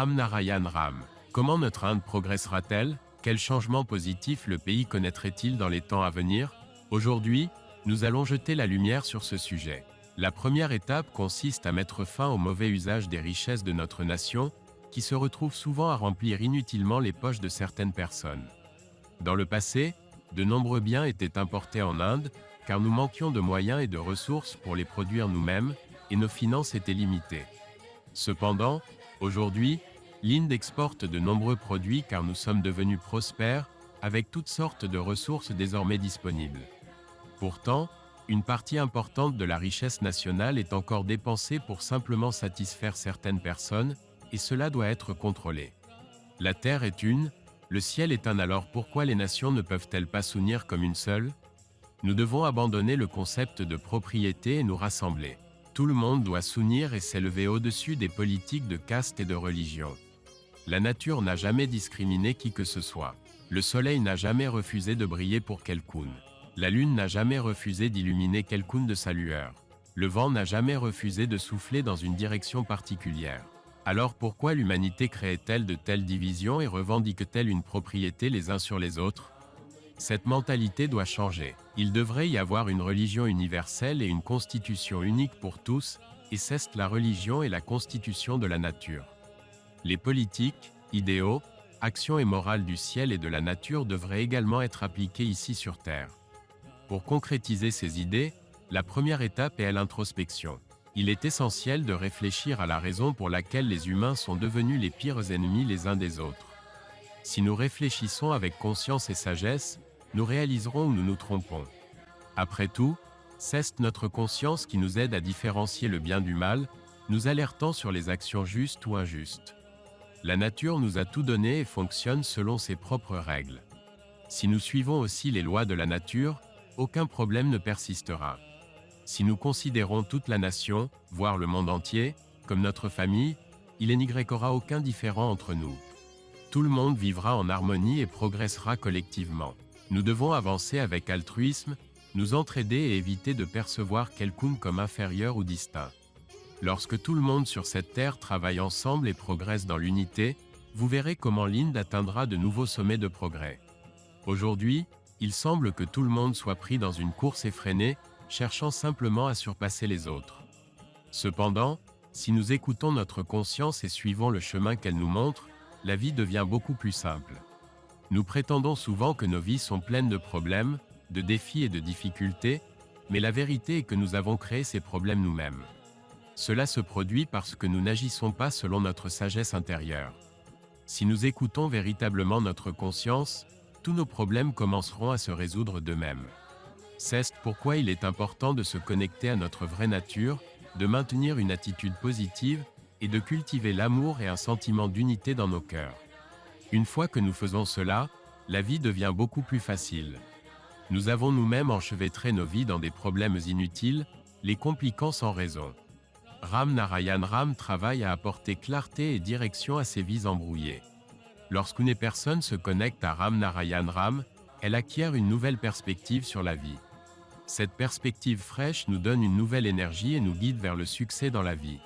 Ram Narayan Ram. Comment notre Inde progressera-t-elle? Quels changements positifs le pays connaîtrait-il dans les temps à venir? Aujourd'hui, nous allons jeter la lumière sur ce sujet. La première étape consiste à mettre fin au mauvais usage des richesses de notre nation, qui se retrouvent souvent à remplir inutilement les poches de certaines personnes. Dans le passé, de nombreux biens étaient importés en Inde, car nous manquions de moyens et de ressources pour les produire nous-mêmes, et nos finances étaient limitées. Cependant, aujourd'hui, l'Inde exporte de nombreux produits car nous sommes devenus prospères, avec toutes sortes de ressources désormais disponibles. Pourtant, une partie importante de la richesse nationale est encore dépensée pour simplement satisfaire certaines personnes, et cela doit être contrôlé. La terre est une, le ciel est un, alors pourquoi les nations ne peuvent-elles pas s'unir comme une seule? Nous devons abandonner le concept de propriété et nous rassembler. Tout le monde doit s'unir et s'élever au-dessus des politiques de caste et de religion. La nature n'a jamais discriminé qui que ce soit. Le soleil n'a jamais refusé de briller pour quelqu'un. La lune n'a jamais refusé d'illuminer quelqu'un de sa lueur. Le vent n'a jamais refusé de souffler dans une direction particulière. Alors pourquoi l'humanité crée-t-elle de telles divisions et revendique-t-elle une propriété les uns sur les autres? Cette mentalité doit changer. Il devrait y avoir une religion universelle et une constitution unique pour tous, et c'est la religion et la constitution de la nature. Les politiques, idéaux, actions et morales du ciel et de la nature devraient également être appliquées ici sur Terre. Pour concrétiser ces idées, la première étape est l'introspection. Il est essentiel de réfléchir à la raison pour laquelle les humains sont devenus les pires ennemis les uns des autres. Si nous réfléchissons avec conscience et sagesse, nous réaliserons où nous nous trompons. Après tout, c'est notre conscience qui nous aide à différencier le bien du mal, nous alertant sur les actions justes ou injustes. La nature nous a tout donné et fonctionne selon ses propres règles. Si nous suivons aussi les lois de la nature, aucun problème ne persistera. Si nous considérons toute la nation, voire le monde entier, comme notre famille, il n'y aura aucun différend entre nous. Tout le monde vivra en harmonie et progressera collectivement. Nous devons avancer avec altruisme, nous entraider et éviter de percevoir quelqu'un comme inférieur ou distinct. Lorsque tout le monde sur cette terre travaille ensemble et progresse dans l'unité, vous verrez comment l'Inde atteindra de nouveaux sommets de progrès. Aujourd'hui, il semble que tout le monde soit pris dans une course effrénée, cherchant simplement à surpasser les autres. Cependant, si nous écoutons notre conscience et suivons le chemin qu'elle nous montre, la vie devient beaucoup plus simple. Nous prétendons souvent que nos vies sont pleines de problèmes, de défis et de difficultés, mais la vérité est que nous avons créé ces problèmes nous-mêmes. Cela se produit parce que nous n'agissons pas selon notre sagesse intérieure. Si nous écoutons véritablement notre conscience, tous nos problèmes commenceront à se résoudre d'eux-mêmes. C'est pourquoi il est important de se connecter à notre vraie nature, de maintenir une attitude positive et de cultiver l'amour et un sentiment d'unité dans nos cœurs. Une fois que nous faisons cela, la vie devient beaucoup plus facile. Nous avons nous-mêmes enchevêtré nos vies dans des problèmes inutiles, les compliquant sans raison. Ram Narayan Ram travaille à apporter clarté et direction à ces vies embrouillées. Lorsqu'une personne se connecte à Ram Narayan Ram, elle acquiert une nouvelle perspective sur la vie. Cette perspective fraîche nous donne une nouvelle énergie et nous guide vers le succès dans la vie.